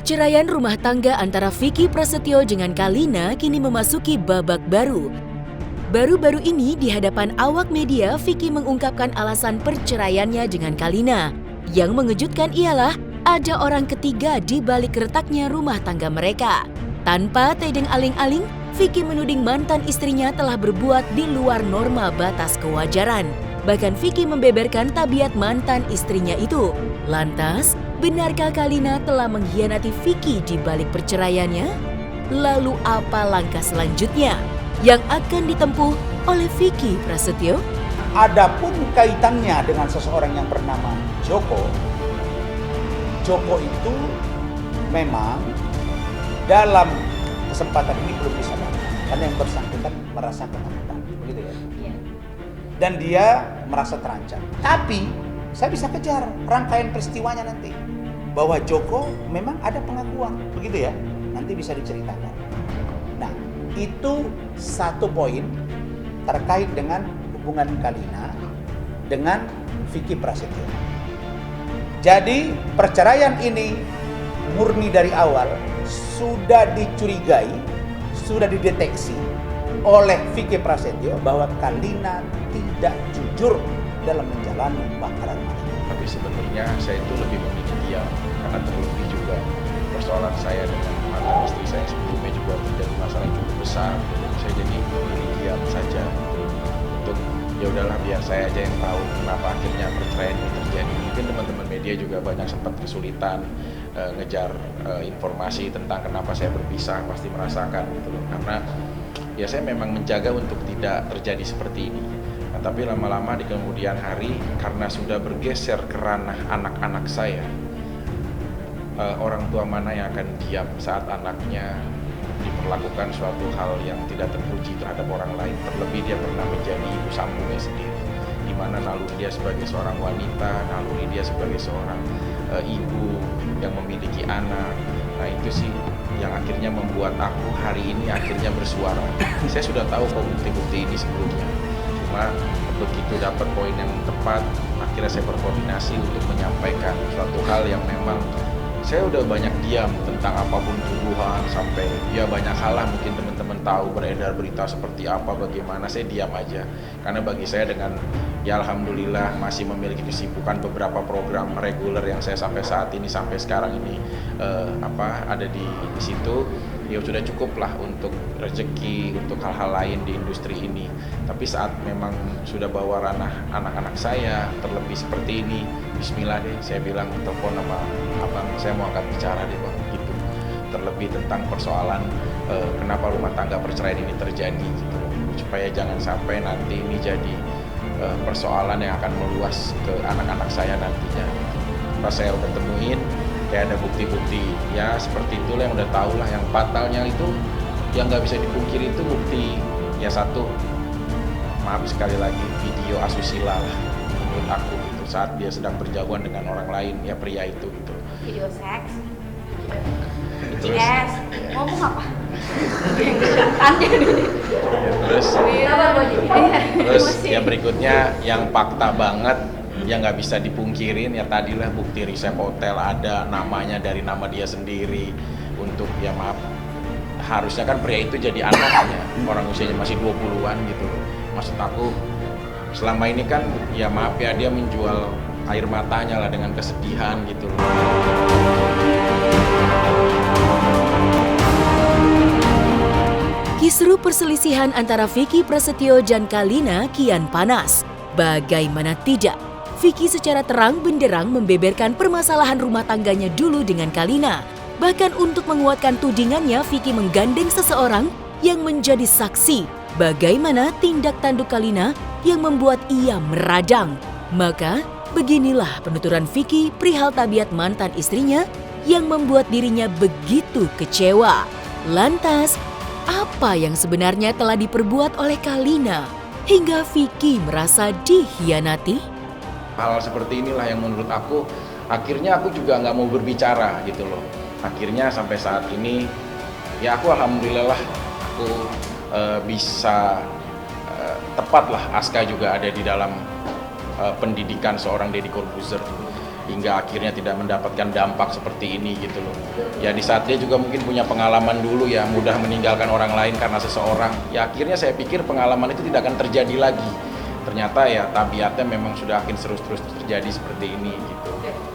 Perceraian rumah tangga antara Vicky Prasetyo dengan Kalina kini memasuki babak baru. Baru-baru ini di hadapan awak media, Vicky mengungkapkan alasan perceraiannya dengan Kalina. Yang mengejutkan ialah ada orang ketiga di balik retaknya rumah tangga mereka. Tanpa tedeng aling-aling, Vicky menuding mantan istrinya telah berbuat di luar norma batas kewajaran. Bahkan Vicky membeberkan tabiat mantan istrinya itu. Lantas, benarkah Kalina telah mengkhianati Vicky di balik perceraiannya? Lalu apa langkah selanjutnya yang akan ditempuh oleh Vicky Prasetyo? Adapun kaitannya dengan seseorang yang bernama Joko, Joko itu memang dalam kesempatan ini belum bisa datang karena yang bersangkutan merasa ketakutan, begitu ya. Dan dia merasa terancam. Tapi saya bisa kejar rangkaian peristiwanya nanti. Bahwa Joko memang ada pengakuan, begitu ya. Nanti bisa diceritakan. Nah, itu satu poin terkait dengan hubungan Kalina dengan Vicky Prasetyo. Jadi perceraian ini murni dari awal sudah dicurigai, sudah dideteksi oleh Vicky Prasetyo bahwa Kalina tidak jujur dalam menjalani bakaran mati. Tapi sebenarnya saya itu lebih memilih diam karena terlebih juga persoalan saya dengan mantan istri saya sebelumnya juga terjadi masalah yang cukup besar. Saya jadi memilih diam saja untuk ya udahlah biar saya aja yang tahu kenapa akhirnya perceraian ini terjadi. Mungkin teman-teman media juga banyak sempat kesulitan ngejar informasi tentang kenapa saya berpisah, pasti merasakan gitu loh. Karena ya saya memang menjaga untuk tidak terjadi seperti ini. Nah, tapi lama-lama di kemudian hari karena sudah bergeser ke ranah anak-anak saya, orang tua mana yang akan diam saat anaknya diperlakukan suatu hal yang tidak terpuji terhadap orang lain, terlebih dia pernah menjadi ibu sambungnya sendiri, di mana naluri dia sebagai seorang wanita, naluri dia sebagai seorang ibu yang memiliki anak. Nah itu sih yang akhirnya membuat aku hari ini akhirnya bersuara. Saya sudah tahu kok bukti-bukti ini sebelumnya, cuma begitu dapat poin yang tepat, akhirnya saya berkoordinasi untuk menyampaikan suatu hal yang memang saya udah banyak diam tentang apapun tuduhan, sampai ya banyak hal lah mungkin teman-teman tahu beredar berita seperti apa, bagaimana, saya diam aja. Karena bagi saya dengan ya alhamdulillah masih memiliki kesibukan beberapa program reguler yang saya sampai saat ini, sampai sekarang ini ada di situ, ya sudah cukup lah untuk rezeki, untuk hal-hal lain di industri ini. Tapi saat memang sudah bawa ranah anak-anak saya, terlebih seperti ini, bismillah deh, saya bilang telepon sama abang, saya mau angkat bicara deh bang, gitu. Terlebih tentang persoalan kenapa rumah tangga perceraian ini terjadi, gitu. Supaya jangan sampai nanti ini jadi persoalan yang akan meluas ke anak-anak saya nantinya. Pas saya udah temuin, kayak ada bukti-bukti, ya seperti itulah yang udah tahu lah. Yang fatalnya itu, yang nggak bisa dipungkiri itu bukti, ya satu, maaf sekali lagi, video asusila lah menurut aku gitu, saat dia sedang berjauhan dengan orang lain, ya pria itu gitu. Video seks, Terus, BTS, ngomong apa? Tanya nih. terus yang berikutnya yang fakta banget, yang nggak bisa dipungkirin, ya tadilah bukti resep hotel ada namanya dari nama dia sendiri. Untuk ya maaf, harusnya kan pria itu jadi anaknya, orang usianya masih 20-an gitu. Maksud aku selama ini kan ya maaf ya, dia menjual air matanya lah dengan kesedihan gitu loh. Kisru perselisihan antara Vicky Prasetyo dan Kalina kian panas. Bagaimana tidak, Vicky secara terang benderang membeberkan permasalahan rumah tangganya dulu dengan Kalina. Bahkan untuk menguatkan tudingannya, Vicky menggandeng seseorang yang menjadi saksi bagaimana tindak tanduk Kalina yang membuat ia meradang. Maka beginilah penuturan Vicky perihal tabiat mantan istrinya yang membuat dirinya begitu kecewa. Lantas, apa yang sebenarnya telah diperbuat oleh Kalina hingga Vicky merasa dikhianati? Hal seperti inilah yang menurut aku, akhirnya aku juga nggak mau berbicara gitu loh. Akhirnya sampai saat ini, ya aku alhamdulillah lah, aku bisa tepatlah Aska juga ada di dalam pendidikan seorang Deddy Corbuzier hingga akhirnya tidak mendapatkan dampak seperti ini gitu loh. Ya di saat dia juga mungkin punya pengalaman dulu ya, mudah meninggalkan orang lain karena seseorang. Ya akhirnya saya pikir pengalaman itu tidak akan terjadi lagi. Ternyata ya tabiatnya memang sudah akan terus terjadi seperti ini gitu.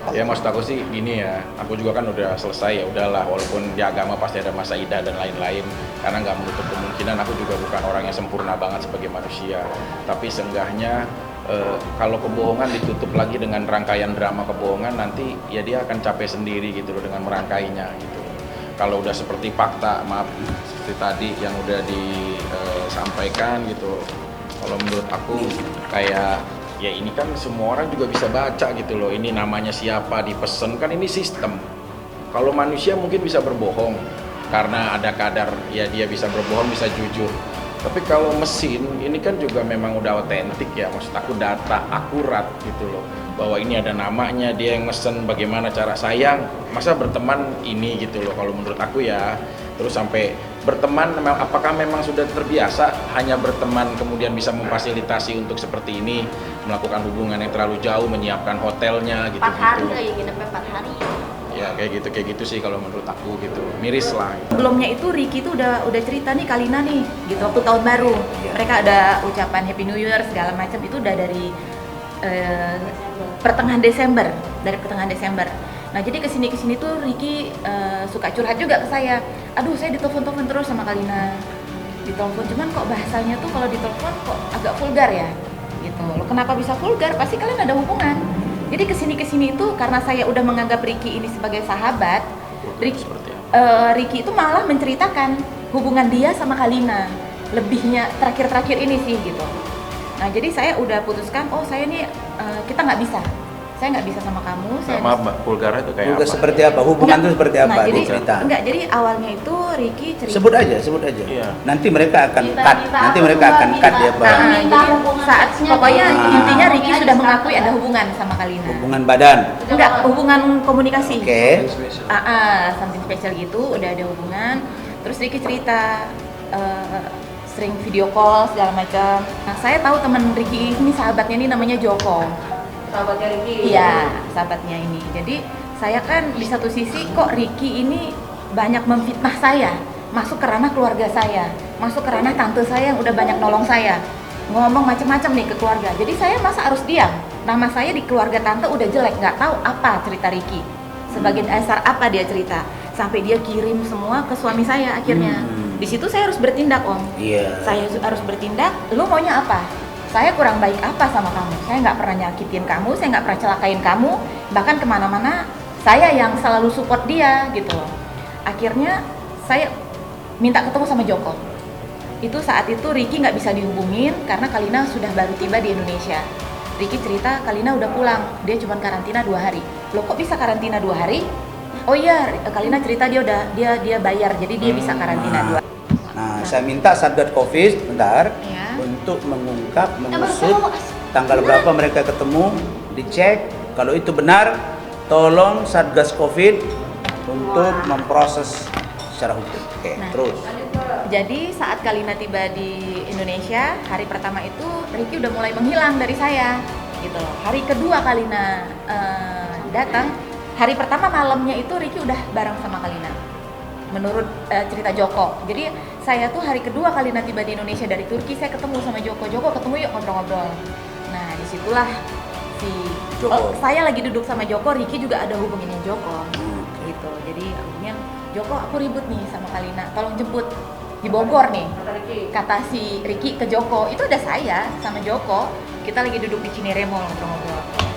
Ya maksud aku sih gini ya, aku juga kan udah selesai, ya udahlah, walaupun di agama pasti ada masa idah dan lain-lain, karena nggak menutup kemungkinan aku juga bukan orang yang sempurna banget sebagai manusia. Tapi seenggaknya kalau kebohongan ditutup lagi dengan rangkaian drama kebohongan, nanti ya dia akan capek sendiri gitu loh dengan merangkainya gitu. Kalau udah seperti fakta, maaf seperti tadi yang udah disampaikan gitu, kalau menurut aku kayak ya ini kan semua orang juga bisa baca gitu loh, ini namanya siapa, dipesen, kan ini sistem. Kalau manusia mungkin bisa berbohong karena ada kadar, ya dia bisa berbohong, bisa jujur. Tapi kalau mesin ini kan juga memang udah otentik ya, maksud aku data akurat gitu loh, bahwa ini ada namanya, dia yang mesen, bagaimana cara sayang, masa berteman ini gitu loh kalau menurut aku ya. Terus sampai berteman, apakah memang sudah terbiasa hanya berteman kemudian bisa memfasilitasi untuk seperti ini, melakukan hubungan yang terlalu jauh, menyiapkan hotelnya gitu. 4 hari kayak nginepnya 4 hari. Ya kayak gitu sih kalau menurut aku gitu, miris lah. Sebelumnya itu Ricky itu udah cerita nih Kalina nih, gitu waktu tahun baru. Mereka ada ucapan Happy New Year segala macam, itu udah dari pertengahan Desember, Nah jadi kesini tuh Ricky suka curhat juga ke saya. Aduh saya ditelepon terus sama Kalina, ditelepon, cuman kok bahasanya tuh kalau ditelepon kok agak vulgar ya, gitu. Loh kenapa bisa vulgar? Pasti kalian ada hubungan. Jadi kesini itu karena saya udah menganggap Ricky ini sebagai sahabat, Ricky itu malah menceritakan hubungan dia sama Kalina, lebihnya terakhir ini sih gitu. Nah jadi saya udah putuskan, oh saya nih kita nggak bisa. Saya nggak bisa sama kamu. Maaf Mbak, vulgar itu kayak Vulgar apa? seperti apa? Hubungan itu seperti apa? Nah, jadi, cerita. Enggak, jadi awalnya itu Ricky cerita. Sebut aja. Iya. Nanti mereka akan Kita cut. minta Nanti aku mereka juga akan cut minta. ya, Pak. Jadi saat pokoknya intinya Ricky sudah Nah. mengakui ada hubungan sama Kalina. Hubungan badan. Enggak, hubungan komunikasi. Oke. Something special gitu, udah ada hubungan. Terus Ricky cerita sering video call segala macam. Nah, saya tahu teman Ricky ini sahabatnya ini namanya Joko. Sahabatnya Ricky. Iya, sahabatnya ini. Jadi saya kan di satu sisi kok Ricky ini banyak memfitnah saya, masuk ke ranah keluarga saya, masuk ke ranah tante saya yang udah banyak nolong saya, ngomong macam-macam nih ke keluarga. Jadi saya masa harus diam. Nama saya di keluarga tante udah jelek, nggak tahu apa cerita Ricky. Sebagai dasar apa dia cerita, sampai dia kirim semua ke suami saya akhirnya. Di situ saya harus bertindak, Om. Iya. Saya harus bertindak. Lu maunya apa? Saya kurang baik apa sama kamu? Saya nggak pernah nyakitin kamu, saya nggak pernah celakain kamu, bahkan kemana-mana saya yang selalu support dia gitu loh. Akhirnya saya minta ketemu sama Joko. Itu saat itu Ricky nggak bisa dihubungin karena Kalina sudah baru tiba di Indonesia. Ricky cerita Kalina udah pulang, dia cuma karantina 2 hari. Loh kok bisa karantina 2 hari? Oh iya, Kalina cerita dia bayar, jadi dia bisa karantina 2 hari. Nah, saya minta Satgas Covid bentar Ya. untuk mengungkap, mengusut tanggal berapa mereka ketemu, dicek. Kalau itu benar, tolong Satgas Covid untuk memproses secara hukum. Oke, Nah. terus. Jadi saat Kalina tiba di Indonesia, hari pertama itu Ricky udah mulai menghilang dari saya, gitu loh. Hari kedua Kalina datang, hari pertama malamnya itu Ricky udah bareng sama Kalina. Menurut cerita Joko. Jadi saya tuh hari kedua Kalina tiba di Indonesia dari Turki, saya ketemu sama Joko. Joko ketemu yuk ngobrol-ngobrol. Nah disitulah si Joko. saya lagi duduk sama Joko, Ricky juga ada hubunginnya Joko, gitu. Jadi akhirnya Joko aku ribut nih sama Kalina, tolong jemput di Bogor nih. Kata si Ricky ke Joko, itu ada saya sama Joko, kita lagi duduk di Cinere Mall ngobrol-ngobrol.